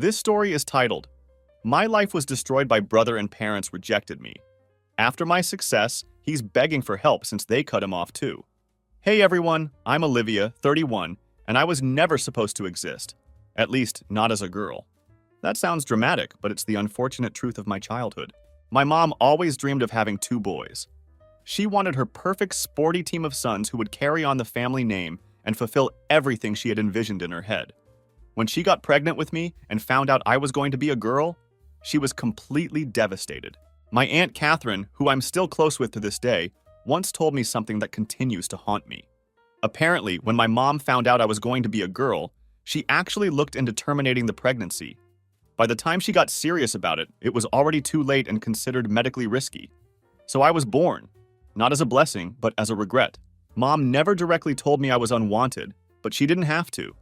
This story is titled, My Life Was Destroyed by Brother and Parents Rejected Me. After my success, he's begging for help since they cut him off too. Hey everyone, I'm Olivia, 31, and I was never supposed to exist. At least, not as a girl. That sounds dramatic, but it's the unfortunate truth of my childhood. My mom always dreamed of having 2 boys. She wanted her perfect sporty team of sons who would carry on the family name and fulfill everything she had envisioned in her head. When she got pregnant with me and found out I was going to be a girl, she was completely devastated. My Aunt Catherine, who I'm still close with to this day, once told me something that continues to haunt me. Apparently, when my mom found out I was going to be a girl, she actually looked into terminating the pregnancy. By the time she got serious about it, it was already too late and considered medically risky. So I was born, not as a blessing, but as a regret. Mom never directly told me I was unwanted, but she didn't have to.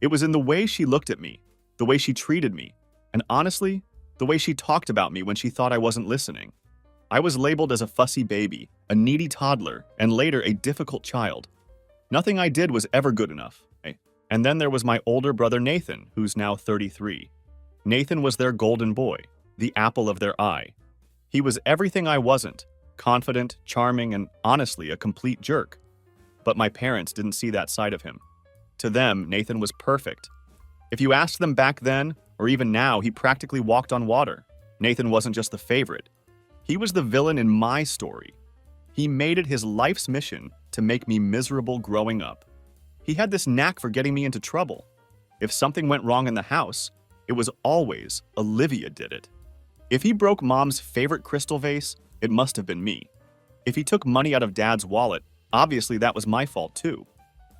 It was in the way she looked at me, the way she treated me, and honestly, the way she talked about me when she thought I wasn't listening. I was labeled as a fussy baby, a needy toddler, and later a difficult child. Nothing I did was ever good enough. And then there was my older brother Nathan, who's now 33. Nathan was their golden boy, the apple of their eye. He was everything I wasn't, confident, charming, and honestly a complete jerk. But my parents didn't see that side of him. To them, Nathan was perfect. If you asked them back then, or even now, he practically walked on water. Nathan wasn't just the favorite. He was the villain in my story. He made it his life's mission to make me miserable growing up. He had this knack for getting me into trouble. If something went wrong in the house, it was always Olivia did it. If he broke Mom's favorite crystal vase, it must have been me. If he took money out of Dad's wallet, obviously that was my fault too.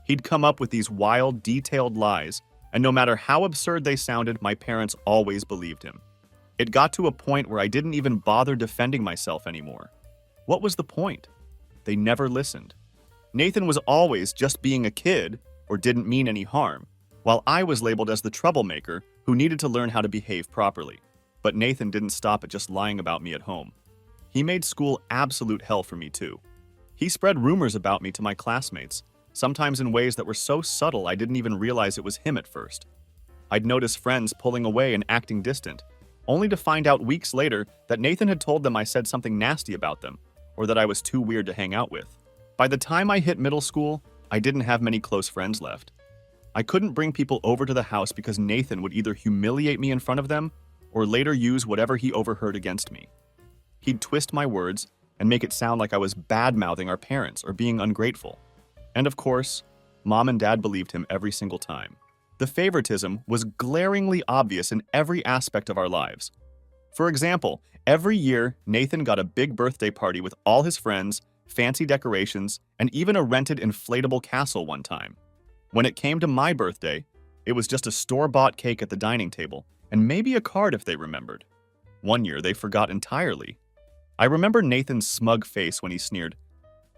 He'd come up with these wild, detailed lies, and no matter how absurd they sounded, my parents always believed him. It got to a point where I didn't even bother defending myself anymore. What was the point? They never listened. Nathan was always just being a kid or didn't mean any harm, while I was labeled as the troublemaker who needed to learn how to behave properly. But Nathan didn't stop at just lying about me at home. He made school absolute hell for me too. He spread rumors about me to my classmates, sometimes in ways that were so subtle I didn't even realize it was him at first. I'd notice friends pulling away and acting distant, only to find out weeks later that Nathan had told them I said something nasty about them, or that I was too weird to hang out with. By the time I hit middle school, I didn't have many close friends left. I couldn't bring people over to the house because Nathan would either humiliate me in front of them or later use whatever he overheard against me. He'd twist my words and make it sound like I was bad-mouthing our parents or being ungrateful. And of course, Mom and Dad believed him every single time. The favoritism was glaringly obvious in every aspect of our lives. For example, every year, Nathan got a big birthday party with all his friends, fancy decorations, and even a rented inflatable castle one time. When it came to my birthday, it was just a store-bought cake at the dining table, and maybe a card if they remembered. One year, they forgot entirely. I remember Nathan's smug face when he sneered,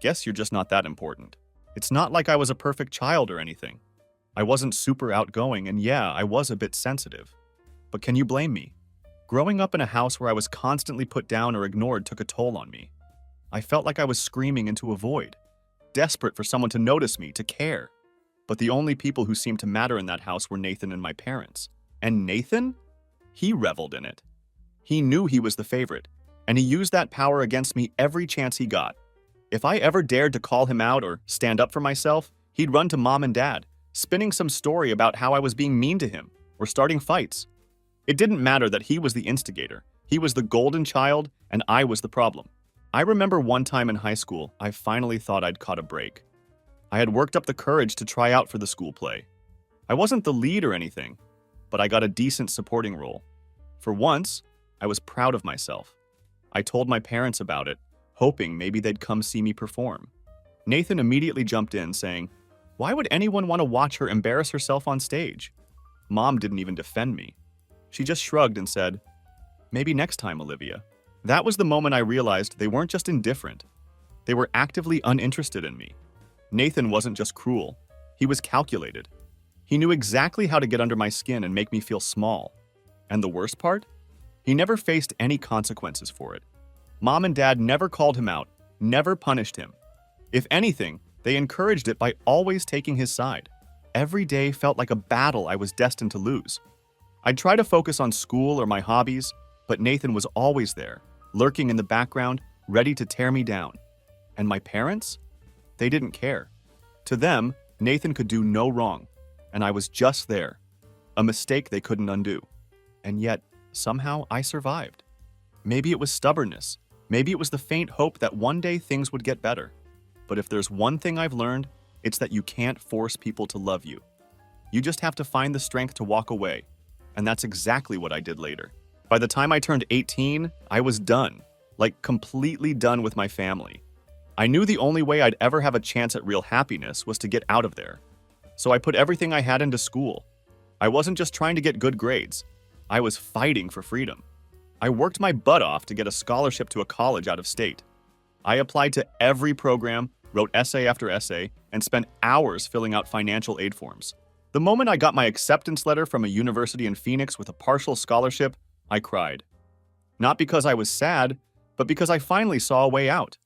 "Guess you're just not that important." It's not like I was a perfect child or anything. I wasn't super outgoing, and yeah, I was a bit sensitive. But can you blame me? Growing up in a house where I was constantly put down or ignored took a toll on me. I felt like I was screaming into a void, desperate for someone to notice me, to care. But the only people who seemed to matter in that house were Nathan and my parents. And Nathan? He reveled in it. He knew he was the favorite, and he used that power against me every chance he got. If I ever dared to call him out or stand up for myself, he'd run to Mom and Dad, spinning some story about how I was being mean to him or starting fights. It didn't matter that he was the instigator. He was the golden child, and I was the problem. I remember one time in high school, I finally thought I'd caught a break. I had worked up the courage to try out for the school play. I wasn't the lead or anything, but I got a decent supporting role. For once, I was proud of myself. I told my parents about it, hoping maybe they'd come see me perform. Nathan immediately jumped in, saying, "Why would anyone want to watch her embarrass herself on stage?" Mom didn't even defend me. She just shrugged and said, "Maybe next time, Olivia." That was the moment I realized they weren't just indifferent. They were actively uninterested in me. Nathan wasn't just cruel. He was calculated. He knew exactly how to get under my skin and make me feel small. And the worst part? He never faced any consequences for it. Mom and Dad never called him out, never punished him. If anything, they encouraged it by always taking his side. Every day felt like a battle I was destined to lose. I'd try to focus on school or my hobbies, but Nathan was always there, lurking in the background, ready to tear me down. And my parents? They didn't care. To them, Nathan could do no wrong, and I was just there, a mistake they couldn't undo. And yet, somehow I survived. Maybe it was stubbornness. Maybe it was the faint hope that one day things would get better. But if there's one thing I've learned, it's that you can't force people to love you. You just have to find the strength to walk away. And that's exactly what I did later. By the time I turned 18, I was done. Like, completely done with my family. I knew the only way I'd ever have a chance at real happiness was to get out of there. So I put everything I had into school. I wasn't just trying to get good grades. I was fighting for freedom. I worked my butt off to get a scholarship to a college out of state. I applied to every program, wrote essay after essay, and spent hours filling out financial aid forms. The moment I got my acceptance letter from a university in Phoenix with a partial scholarship, I cried. Not because I was sad, but because I finally saw a way out.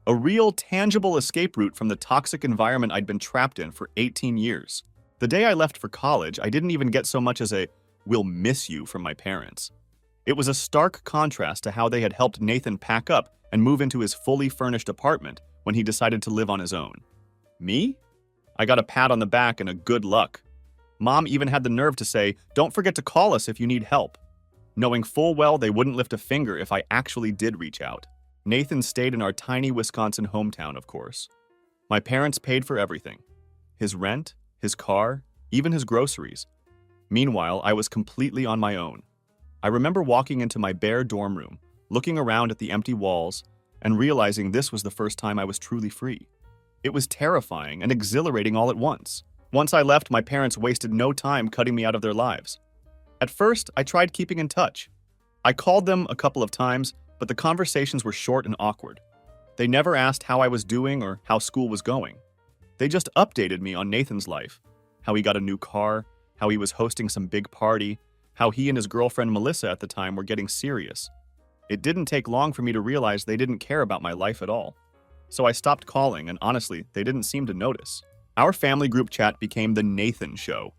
A real, tangible escape route from the toxic environment I'd been trapped in for 18 years. The day I left for college, I didn't even get so much as a "we'll miss you" from my parents. It was a stark contrast to how they had helped Nathan pack up and move into his fully furnished apartment when he decided to live on his own. Me? I got a pat on the back and a good luck. Mom even had the nerve to say, "Don't forget to call us if you need help," knowing full well they wouldn't lift a finger if I actually did reach out. Nathan stayed in our tiny Wisconsin hometown, of course. My parents paid for everything. His rent, his car, even his groceries. Meanwhile, I was completely on my own. I remember walking into my bare dorm room, looking around at the empty walls, and realizing this was the first time I was truly free. It was terrifying and exhilarating all at once. Once I left, my parents wasted no time cutting me out of their lives. At first, I tried keeping in touch. I called them a couple of times, but the conversations were short and awkward. They never asked how I was doing or how school was going. They just updated me on Nathan's life, how he got a new car, how he was hosting some big party, how he and his girlfriend Melissa at the time were getting serious. It didn't take long for me to realize they didn't care about my life at all. So I stopped calling, and honestly, they didn't seem to notice. Our family group chat became the Nathan Show.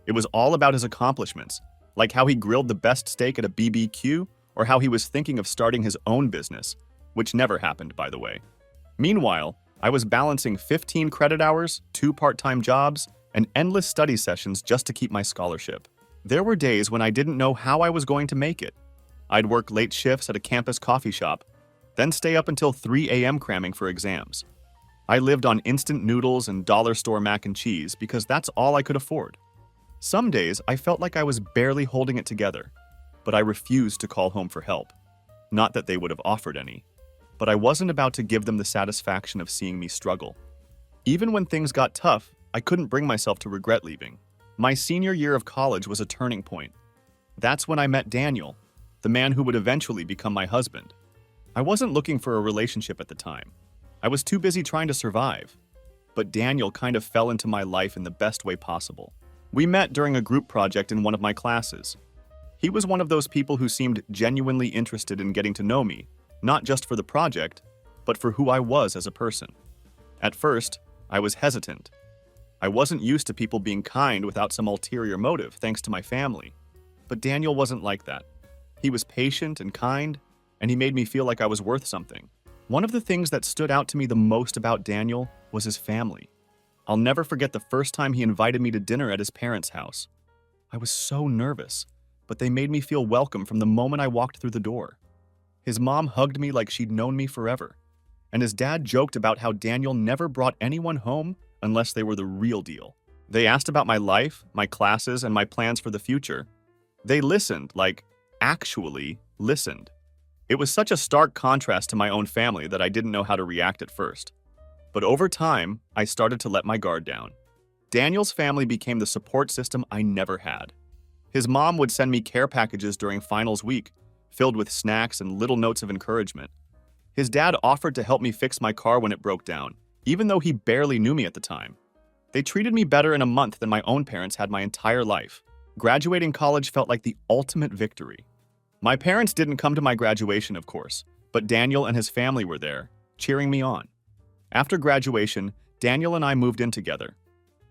It was all about his accomplishments, like how he grilled the best steak at a BBQ, or how he was thinking of starting his own business, which never happened, by the way. Meanwhile, I was balancing 15 credit hours, 2 part-time jobs, and endless study sessions just to keep my scholarship. There were days when I didn't know how I was going to make it. I'd work late shifts at a campus coffee shop, then stay up until 3 a.m. cramming for exams. I lived on instant noodles and dollar store mac and cheese because that's all I could afford. Some days, I felt like I was barely holding it together, but I refused to call home for help. Not that they would have offered any, but I wasn't about to give them the satisfaction of seeing me struggle. Even when things got tough, I couldn't bring myself to regret leaving. My senior year of college was a turning point. That's when I met Daniel, the man who would eventually become my husband. I wasn't looking for a relationship at the time. I was too busy trying to survive. But Daniel kind of fell into my life in the best way possible. We met during a group project in one of my classes. He was one of those people who seemed genuinely interested in getting to know me, not just for the project, but for who I was as a person. At first, I was hesitant. I wasn't used to people being kind without some ulterior motive, thanks to my family. But Daniel wasn't like that. He was patient and kind, and he made me feel like I was worth something. One of the things that stood out to me the most about Daniel was his family. I'll never forget the first time he invited me to dinner at his parents' house. I was so nervous, but they made me feel welcome from the moment I walked through the door. His mom hugged me like she'd known me forever, and his dad joked about how Daniel never brought anyone home unless they were the real deal. They asked about my life, my classes, and my plans for the future. They listened, like, actually listened. It was such a stark contrast to my own family that I didn't know how to react at first. But over time, I started to let my guard down. Daniel's family became the support system I never had. His mom would send me care packages during finals week, filled with snacks and little notes of encouragement. His dad offered to help me fix my car when it broke down, even though he barely knew me at the time. They treated me better in a month than my own parents had my entire life. Graduating college felt like the ultimate victory. My parents didn't come to my graduation, of course, but Daniel and his family were there, cheering me on. After graduation, Daniel and I moved in together.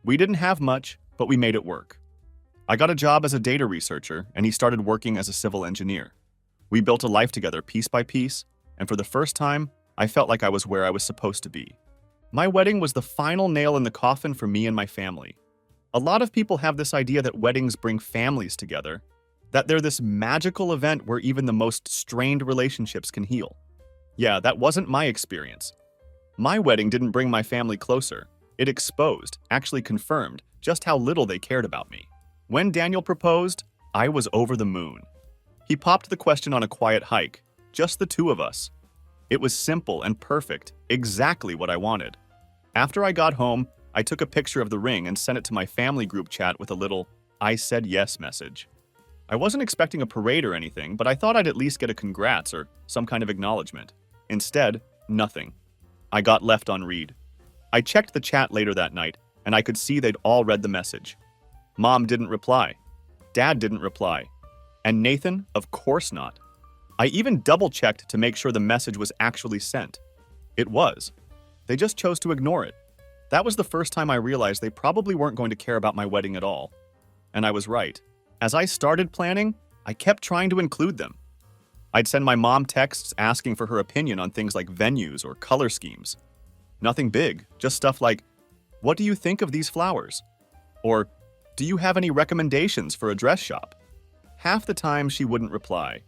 We didn't have much, but we made it work. I got a job as a data researcher, and he started working as a civil engineer. We built a life together piece by piece, and for the first time, I felt like I was where I was supposed to be. My wedding was the final nail in the coffin for me and my family. A lot of people have this idea that weddings bring families together, that they're this magical event where even the most strained relationships can heal. Yeah, that wasn't my experience. My wedding didn't bring my family closer. It exposed, actually confirmed, just how little they cared about me. When Daniel proposed, I was over the moon. He popped the question on a quiet hike, just the two of us. It was simple and perfect, exactly what I wanted. After I got home, I took a picture of the ring and sent it to my family group chat with a little "I said yes" message. I wasn't expecting a parade or anything, but I thought I'd at least get a congrats or some kind of acknowledgement. Instead, nothing. I got left on read. I checked the chat later that night, and I could see they'd all read the message. Mom didn't reply. Dad didn't reply. And Nathan, of course not. I even double-checked to make sure the message was actually sent. It was. They just chose to ignore it. That was the first time I realized they probably weren't going to care about my wedding at all. And I was right. As I started planning, I kept trying to include them. I'd send my mom texts asking for her opinion on things like venues or color schemes. Nothing big, just stuff like, "What do you think of these flowers?" Or, "Do you have any recommendations for a dress shop?" Half the time, she wouldn't reply.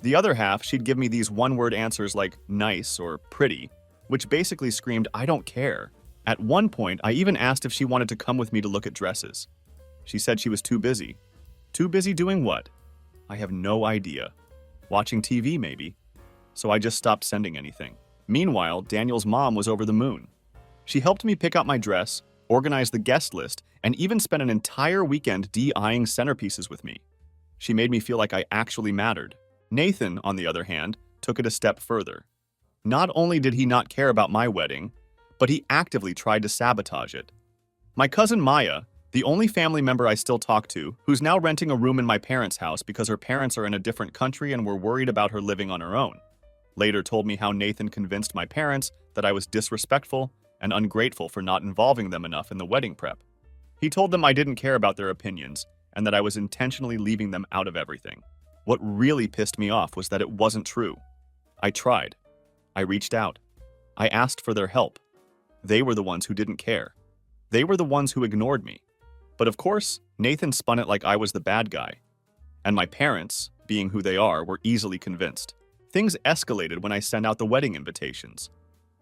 The other half, she'd give me these one-word answers like nice or pretty, which basically screamed, "I don't care." At one point, I even asked if she wanted to come with me to look at dresses. She said she was too busy. Too busy doing what? I have no idea. Watching TV, maybe. So I just stopped sending anything. Meanwhile, Daniel's mom was over the moon. She helped me pick out my dress, organize the guest list, and even spent an entire weekend de-eyeing centerpieces with me. She made me feel like I actually mattered. Nathan, on the other hand, took it a step further. Not only did he not care about my wedding, but he actively tried to sabotage it. My cousin Maya, the only family member I still talk to, who's now renting a room in my parents' house because her parents are in a different country and were worried about her living on her own, later told me how Nathan convinced my parents that I was disrespectful and ungrateful for not involving them enough in the wedding prep. He told them I didn't care about their opinions and that I was intentionally leaving them out of everything. What really pissed me off was that it wasn't true. I tried. I reached out. I asked for their help. They were the ones who didn't care. They were the ones who ignored me. But of course, Nathan spun it like I was the bad guy. And my parents, being who they are, were easily convinced. Things escalated when I sent out the wedding invitations.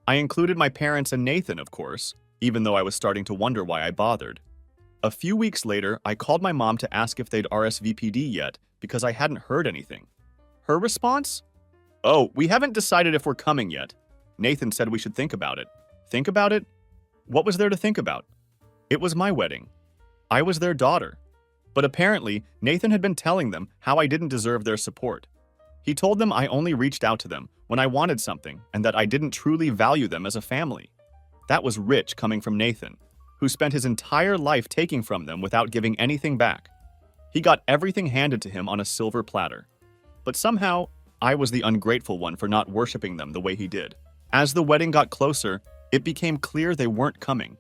I included my parents and Nathan, of course, even though I was starting to wonder why I bothered. A few weeks later, I called my mom to ask if they'd RSVP'd yet because I hadn't heard anything. Her response? "Oh, we haven't decided if we're coming yet. Nathan said we should think about it." Think about it? What was there to think about? It was my wedding. I was their daughter. But apparently, Nathan had been telling them how I didn't deserve their support. He told them I only reached out to them when I wanted something and that I didn't truly value them as a family. That was rich coming from Nathan, who spent his entire life taking from them without giving anything back. He got everything handed to him on a silver platter. But somehow, I was the ungrateful one for not worshiping them the way he did. As the wedding got closer, it became clear they weren't coming.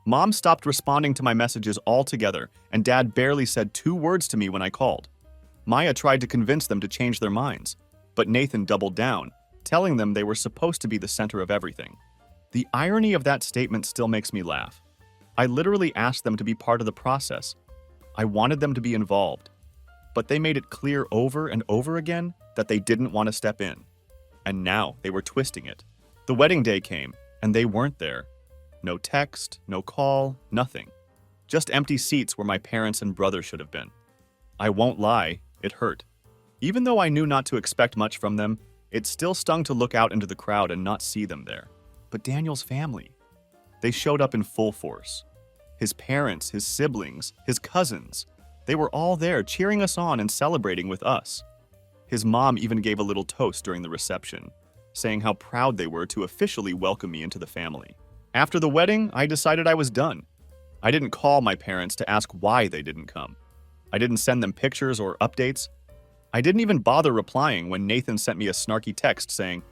Mom stopped responding to my messages altogether, and Dad barely said 2 words to me when I called. Maya tried to convince them to change their minds, but Nathan doubled down, telling them they were supposed to be the center of everything. The irony of that statement still makes me laugh. I literally asked them to be part of the process. I wanted them to be involved, but they made it clear over and over again that they didn't want to step in. And now they were twisting it. The wedding day came, and they weren't there. No text, no call, nothing. Just empty seats where my parents and brother should have been. I won't lie, it hurt. Even though I knew not to expect much from them, it still stung to look out into the crowd and not see them there. But Daniel's family, they showed up in full force. His parents, his siblings, his cousins, they were all there cheering us on and celebrating with us. His mom even gave a little toast during the reception, saying how proud they were to officially welcome me into the family. After the wedding, I decided I was done. I didn't call my parents to ask why they didn't come. I didn't send them pictures or updates. I didn't even bother replying when Nathan sent me a snarky text saying,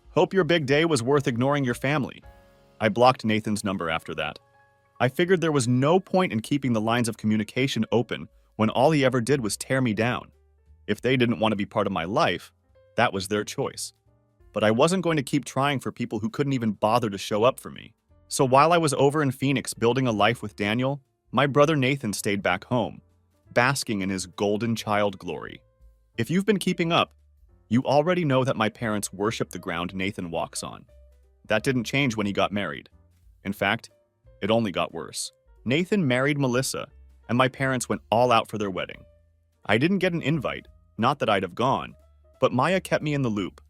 "Hope your big day was worth ignoring your family." I blocked Nathan's number after that. I figured there was no point in keeping the lines of communication open when all he ever did was tear me down. If they didn't want to be part of my life, that was their choice. But I wasn't going to keep trying for people who couldn't even bother to show up for me. So while I was over in Phoenix building a life with Daniel, my brother Nathan stayed back home, basking in his golden child glory. If you've been keeping up, you already know that my parents worship the ground Nathan walks on. That didn't change when he got married. In fact, it only got worse. Nathan married Melissa, and my parents went all out for their wedding. I didn't get an invite, not that I'd have gone, but Maya kept me in the loop.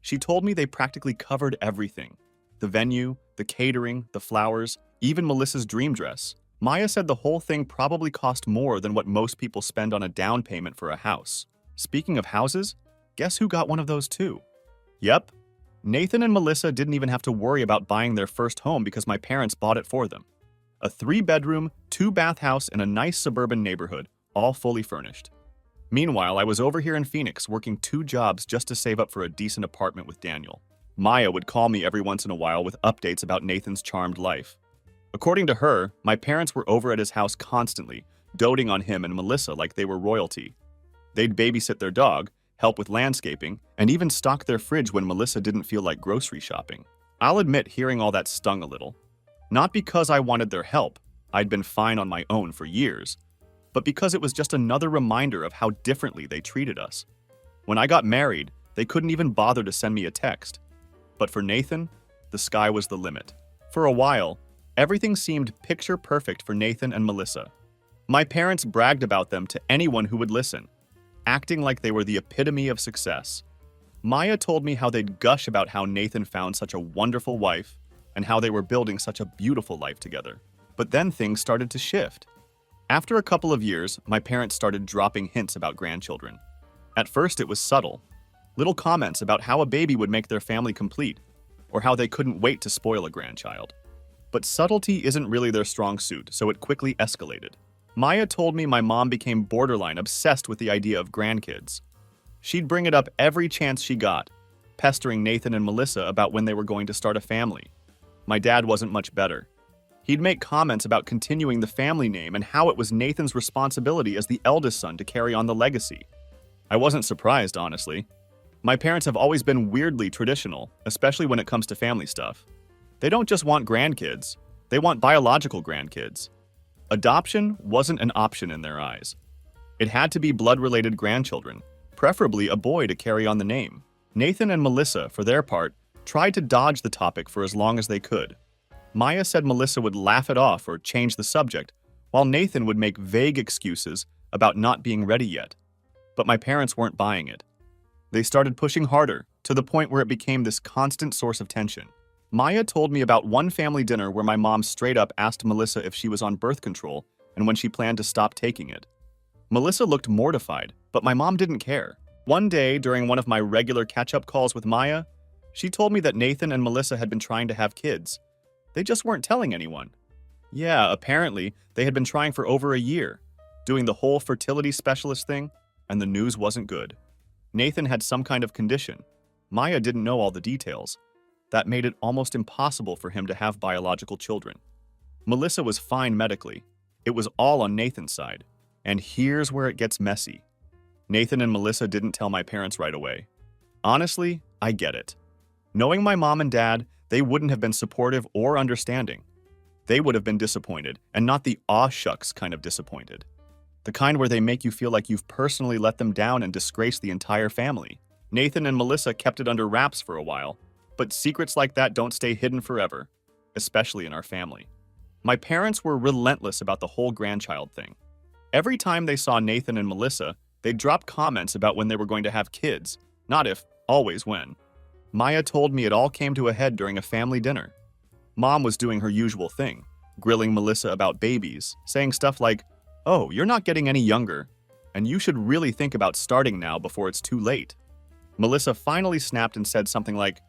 She told me they practically covered everything. The venue, the catering, the flowers, even Melissa's dream dress. Maya said the whole thing probably cost more than what most people spend on a down payment for a house. Speaking of houses, guess who got one of those too? Yep, Nathan and Melissa didn't even have to worry about buying their first home because my parents bought it for them. A 3-bedroom, 2-bath house in a nice suburban neighborhood, all fully furnished. Meanwhile, I was over here in Phoenix working 2 jobs just to save up for a decent apartment with Daniel. Maya would call me every once in a while with updates about Nathan's charmed life. According to her, my parents were over at his house constantly, doting on him and Melissa like they were royalty. They'd babysit their dog, help with landscaping, and even stock their fridge when Melissa didn't feel like grocery shopping. I'll admit hearing all that stung a little. Not because I wanted their help, I'd been fine on my own for years, but because it was just another reminder of how differently they treated us. When I got married, they couldn't even bother to send me a text. But for Nathan, the sky was the limit. For a while, everything seemed picture perfect for Nathan and Melissa. My parents bragged about them to anyone who would listen, acting like they were the epitome of success. Maya told me how they'd gush about how Nathan found such a wonderful wife and how they were building such a beautiful life together. But then things started to shift. After a couple of years, my parents started dropping hints about grandchildren. At first, it was subtle. Little comments about how a baby would make their family complete, or how they couldn't wait to spoil a grandchild. But subtlety isn't really their strong suit, so it quickly escalated. Maya told me my mom became borderline obsessed with the idea of grandkids. She'd bring it up every chance she got, pestering Nathan and Melissa about when they were going to start a family. My dad wasn't much better. He'd make comments about continuing the family name and how it was Nathan's responsibility as the eldest son to carry on the legacy. I wasn't surprised, honestly. My parents have always been weirdly traditional, especially when it comes to family stuff. They don't just want grandkids, they want biological grandkids. Adoption wasn't an option in their eyes. It had to be blood-related grandchildren, preferably a boy to carry on the name. Nathan and Melissa, for their part, tried to dodge the topic for as long as they could. Maya said Melissa would laugh it off or change the subject, while Nathan would make vague excuses about not being ready yet. But my parents weren't buying it. They started pushing harder, to the point where it became this constant source of tension. Maya told me about one family dinner where my mom straight up asked Melissa if she was on birth control and when she planned to stop taking it. Melissa looked mortified, but my mom didn't care. One day, during one of my regular catch-up calls with Maya, she told me that Nathan and Melissa had been trying to have kids. They just weren't telling anyone. Yeah, apparently, they had been trying for over a year, doing the whole fertility specialist thing, and the news wasn't good. Nathan had some kind of condition. Maya didn't know all the details. That made it almost impossible for him to have biological children. Melissa was fine medically. It was all on Nathan's side. And here's where it gets messy. Nathan and Melissa didn't tell my parents right away. Honestly, I get it. Knowing my mom and dad, they wouldn't have been supportive or understanding. They would have been disappointed, and not the aw shucks kind of disappointed. The kind where they make you feel like you've personally let them down and disgraced the entire family. Nathan and Melissa kept it under wraps for a while, but secrets like that don't stay hidden forever, especially in our family. My parents were relentless about the whole grandchild thing. Every time they saw Nathan and Melissa, they'd drop comments about when they were going to have kids, not if, always when. Maya told me it all came to a head during a family dinner. Mom was doing her usual thing, grilling Melissa about babies, saying stuff like, "Oh, you're not getting any younger, and you should really think about starting now before it's too late." Melissa finally snapped and said something like,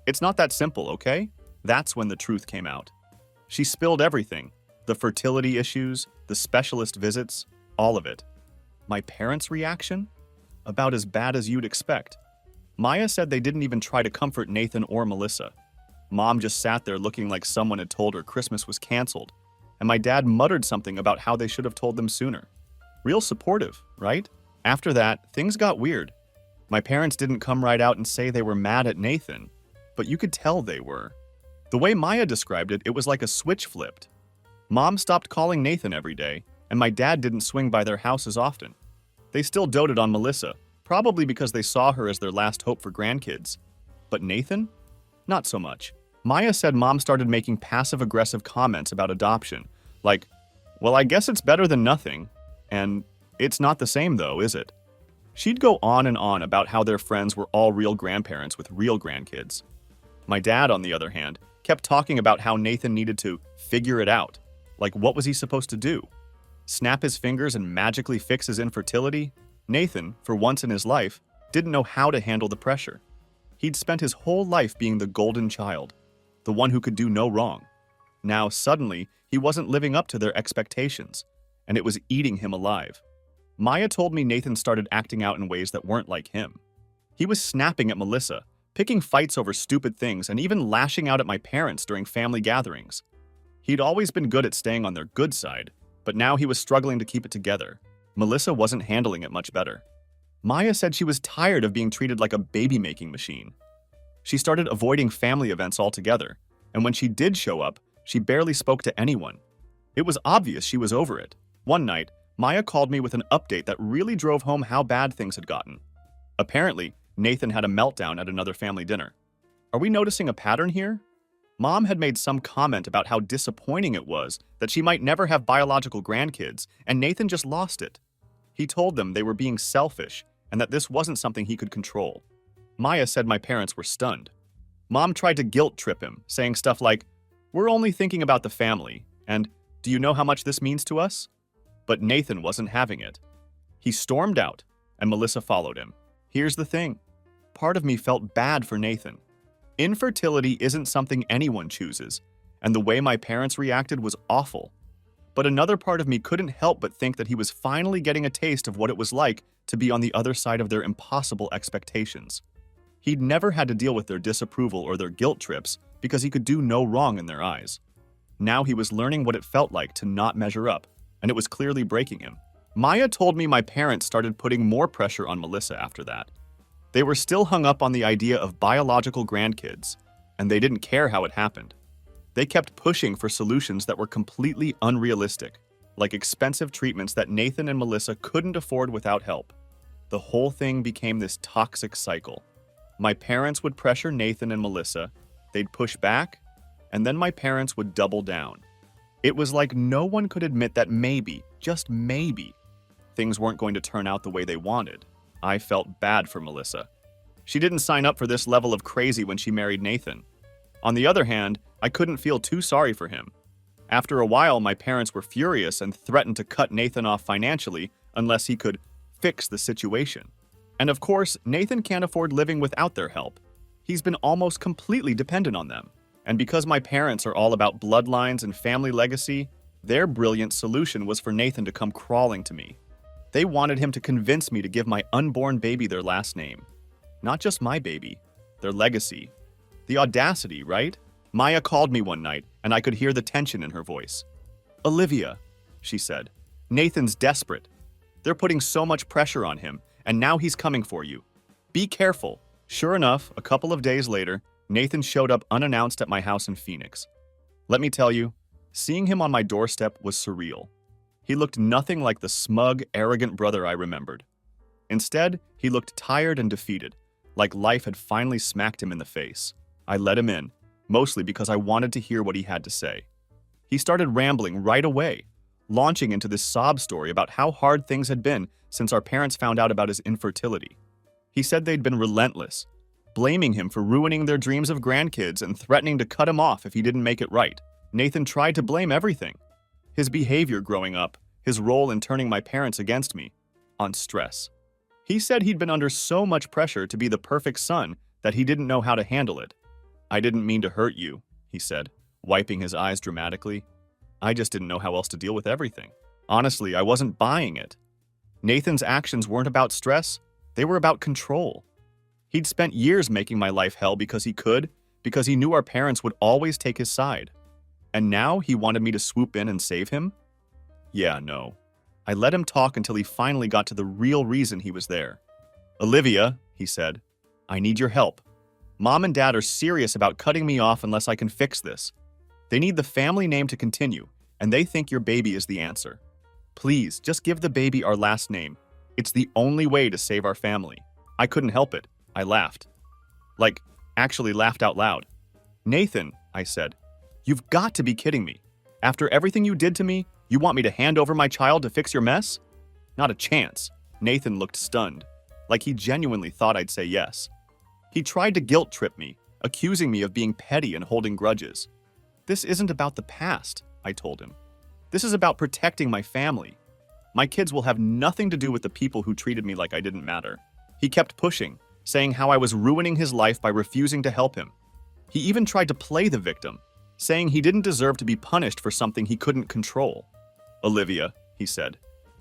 "It's not that simple, okay?" That's when the truth came out. She spilled everything, the fertility issues, the specialist visits, all of it. My parents' reaction? About as bad as you'd expect. Maya said they didn't even try to comfort Nathan or Melissa. Mom just sat there looking like someone had told her Christmas was canceled, and my dad muttered something about how they should have told them sooner. Real supportive, right? After that, things got weird. My parents didn't come right out and say they were mad at Nathan, but you could tell they were. The way Maya described it, it was like a switch flipped. Mom stopped calling Nathan every day, and my dad didn't swing by their house as often. They still doted on Melissa, probably because they saw her as their last hope for grandkids. But Nathan? Not so much. Maya said Mom started making passive-aggressive comments about adoption, like, "Well, I guess it's better than nothing," and "It's not the same though, is it?" She'd go on and on about how their friends were all real grandparents with real grandkids. My dad, on the other hand, kept talking about how Nathan needed to figure it out. Like, what was he supposed to do? Snap his fingers and magically fix his infertility? Nathan, for once in his life, didn't know how to handle the pressure. He'd spent his whole life being the golden child, the one who could do no wrong. Now, suddenly, he wasn't living up to their expectations, and it was eating him alive. Maya told me Nathan started acting out in ways that weren't like him. He was snapping at Melissa, picking fights over stupid things, and even lashing out at my parents during family gatherings. He'd always been good at staying on their good side, but now he was struggling to keep it together. Melissa wasn't handling it much better. Maya said she was tired of being treated like a baby-making machine. She started avoiding family events altogether, and when she did show up, she barely spoke to anyone. It was obvious she was over it. One night, Maya called me with an update that really drove home how bad things had gotten. Apparently, Nathan had a meltdown at another family dinner. Are we noticing a pattern here? Mom had made some comment about how disappointing it was that she might never have biological grandkids, and Nathan just lost it. He told them they were being selfish and that this wasn't something he could control. Maya said my parents were stunned. Mom tried to guilt trip him, saying stuff like, "We're only thinking about the family," and "Do you know how much this means to us?" But Nathan wasn't having it. He stormed out, and Melissa followed him. Here's the thing. Part of me felt bad for Nathan. Infertility isn't something anyone chooses, and the way my parents reacted was awful. But another part of me couldn't help but think that he was finally getting a taste of what it was like to be on the other side of their impossible expectations. He'd never had to deal with their disapproval or their guilt trips because he could do no wrong in their eyes. Now he was learning what it felt like to not measure up, and it was clearly breaking him. Maya told me my parents started putting more pressure on Melissa after that. They were still hung up on the idea of biological grandkids, and they didn't care how it happened. They kept pushing for solutions that were completely unrealistic, like expensive treatments that Nathan and Melissa couldn't afford without help. The whole thing became this toxic cycle. My parents would pressure Nathan and Melissa, they'd push back, and then my parents would double down. It was like no one could admit that maybe, just maybe, things weren't going to turn out the way they wanted. I felt bad for Melissa. She didn't sign up for this level of crazy when she married Nathan. On the other hand, I couldn't feel too sorry for him. After a while, my parents were furious and threatened to cut Nathan off financially unless he could fix the situation. And of course, Nathan can't afford living without their help. He's been almost completely dependent on them. And because my parents are all about bloodlines and family legacy, their brilliant solution was for Nathan to come crawling to me. They wanted him to convince me to give my unborn baby their last name. Not just my baby, their legacy. The audacity, right? Maya called me one night, and I could hear the tension in her voice. "Olivia," she said, "Nathan's desperate. They're putting so much pressure on him, and now he's coming for you. Be careful." Sure enough, a couple of days later, Nathan showed up unannounced at my house in Phoenix. Let me tell you, seeing him on my doorstep was surreal. He looked nothing like the smug, arrogant brother I remembered. Instead, he looked tired and defeated, like life had finally smacked him in the face. I let him in, mostly because I wanted to hear what he had to say. He started rambling right away, launching into this sob story about how hard things had been since our parents found out about his infertility. He said they'd been relentless, blaming him for ruining their dreams of grandkids and threatening to cut him off if he didn't make it right. Nathan tried to blame everything. His behavior growing up, his role in turning my parents against me, on stress. He said he'd been under so much pressure to be the perfect son that he didn't know how to handle it. "I didn't mean to hurt you," he said, wiping his eyes dramatically. "I just didn't know how else to deal with everything. Honestly, I wasn't buying it." Nathan's actions weren't about stress, they were about control. He'd spent years making my life hell because he could, because he knew our parents would always take his side. And now he wanted me to swoop in and save him? Yeah, no. I let him talk until he finally got to the real reason he was there. "Olivia," he said, "I need your help. Mom and Dad are serious about cutting me off unless I can fix this. They need the family name to continue, and they think your baby is the answer. Please, just give the baby our last name. It's the only way to save our family." I couldn't help it. I laughed. Like, actually laughed out loud. "Nathan," I said, "you've got to be kidding me. After everything you did to me, you want me to hand over my child to fix your mess?" "Not a chance." Nathan looked stunned, like he genuinely thought I'd say yes. He tried to guilt trip me, accusing me of being petty and holding grudges. "This isn't about the past," I told him. "This is about protecting my family. My kids will have nothing to do with the people who treated me like I didn't matter." He kept pushing, saying how I was ruining his life by refusing to help him. He even tried to play the victim, saying he didn't deserve to be punished for something he couldn't control. "Olivia," he said,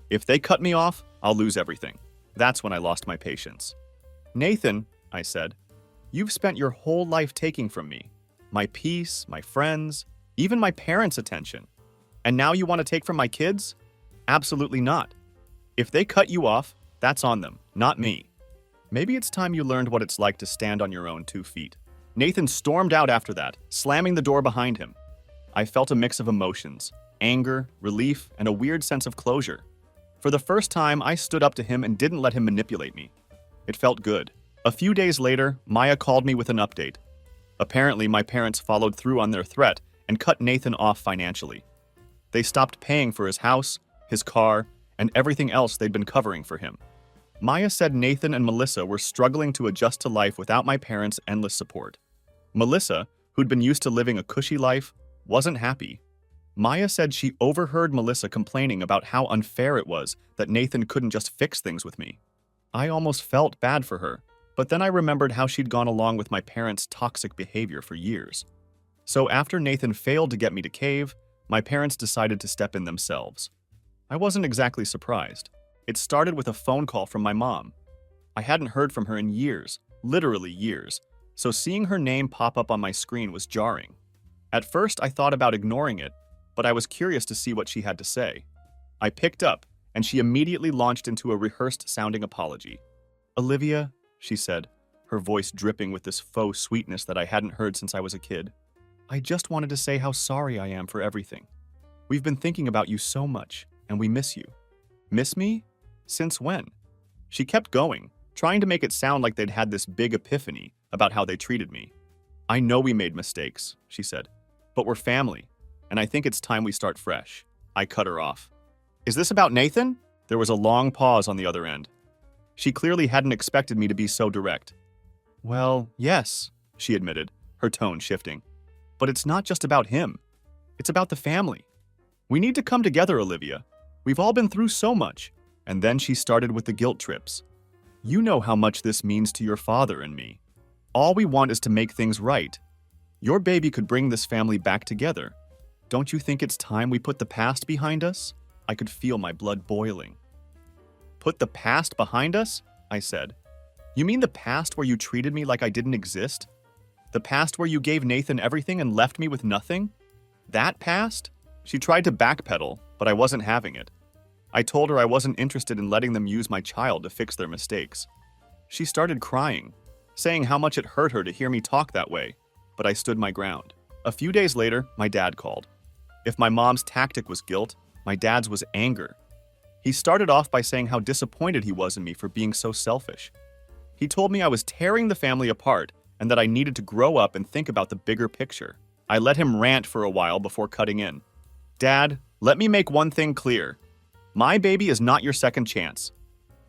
"if they cut me off, I'll lose everything." That's when I lost my patience. "Nathan," I said, "you've spent your whole life taking from me. My peace, my friends, even my parents' attention. And now you want to take from my kids? Absolutely not. If they cut you off, that's on them, not me. Maybe it's time you learned what it's like to stand on your own 2 feet." Nathan stormed out after that, slamming the door behind him. I felt a mix of emotions, anger, relief, and a weird sense of closure. For the first time, I stood up to him and didn't let him manipulate me. It felt good. A few days later, Maya called me with an update. Apparently, my parents followed through on their threat and cut Nathan off financially. They stopped paying for his house, his car, and everything else they'd been covering for him. Maya said Nathan and Melissa were struggling to adjust to life without my parents' endless support. Melissa, who'd been used to living a cushy life, wasn't happy. Maya said she overheard Melissa complaining about how unfair it was that Nathan couldn't just fix things with me. I almost felt bad for her, but then I remembered how she'd gone along with my parents' toxic behavior for years. So after Nathan failed to get me to cave, my parents decided to step in themselves. I wasn't exactly surprised. It started with a phone call from my mom. I hadn't heard from her in years, literally years, so seeing her name pop up on my screen was jarring. At first, I thought about ignoring it, but I was curious to see what she had to say. I picked up, and she immediately launched into a rehearsed-sounding apology. "Olivia," she said, her voice dripping with this faux sweetness that I hadn't heard since I was a kid, "I just wanted to say how sorry I am for everything. We've been thinking about you so much, and we miss you." "Miss me? Since when?" She kept going, trying to make it sound like they'd had this big epiphany about how they treated me. "I know we made mistakes," she said, "but we're family, and I think it's time we start fresh." I cut her off. "Is this about Nathan?" There was a long pause on the other end. She clearly hadn't expected me to be so direct. "Well, yes," she admitted, her tone shifting. "But it's not just about him. It's about the family. We need to come together, Olivia. We've all been through so much." And then she started with the guilt trips. "You know how much this means to your father and me. All we want is to make things right. Your baby could bring this family back together. Don't you think it's time we put the past behind us?" I could feel my blood boiling. "Put the past behind us?" I said. "You mean the past where you treated me like I didn't exist? The past where you gave Nathan everything and left me with nothing? That past?" She tried to backpedal, but I wasn't having it. I told her I wasn't interested in letting them use my child to fix their mistakes. She started crying, saying how much it hurt her to hear me talk that way, but I stood my ground. A few days later, my dad called. If my mom's tactic was guilt, my dad's was anger. He started off by saying how disappointed he was in me for being so selfish. He told me I was tearing the family apart and that I needed to grow up and think about the bigger picture. I let him rant for a while before cutting in. "Dad, let me make one thing clear. My baby is not your second chance.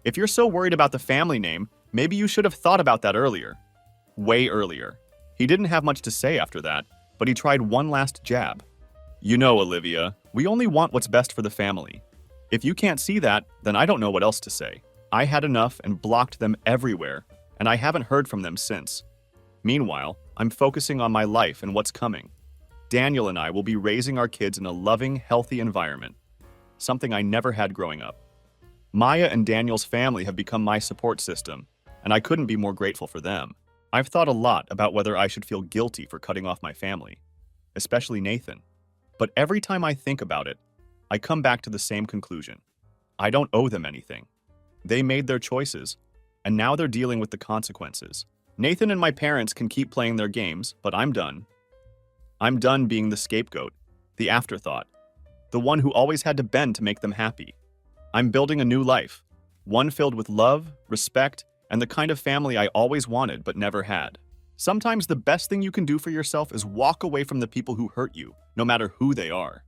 If you're so worried about the family name, maybe you should have thought about that earlier." Way earlier. He didn't have much to say after that, but he tried one last jab. "You know, Olivia, we only want what's best for the family. If you can't see that, then I don't know what else to say." I had enough and blocked them everywhere, and I haven't heard from them since. Meanwhile, I'm focusing on my life and what's coming. Daniel and I will be raising our kids in a loving, healthy environment, something I never had growing up. Maya and Daniel's family have become my support system, and I couldn't be more grateful for them. I've thought a lot about whether I should feel guilty for cutting off my family, especially Nathan. But every time I think about it, I come back to the same conclusion. I don't owe them anything. They made their choices, and now they're dealing with the consequences. Nathan and my parents can keep playing their games, but I'm done. I'm done being the scapegoat, the afterthought, the one who always had to bend to make them happy. I'm building a new life, one filled with love, respect, and the kind of family I always wanted but never had. Sometimes the best thing you can do for yourself is walk away from the people who hurt you, no matter who they are.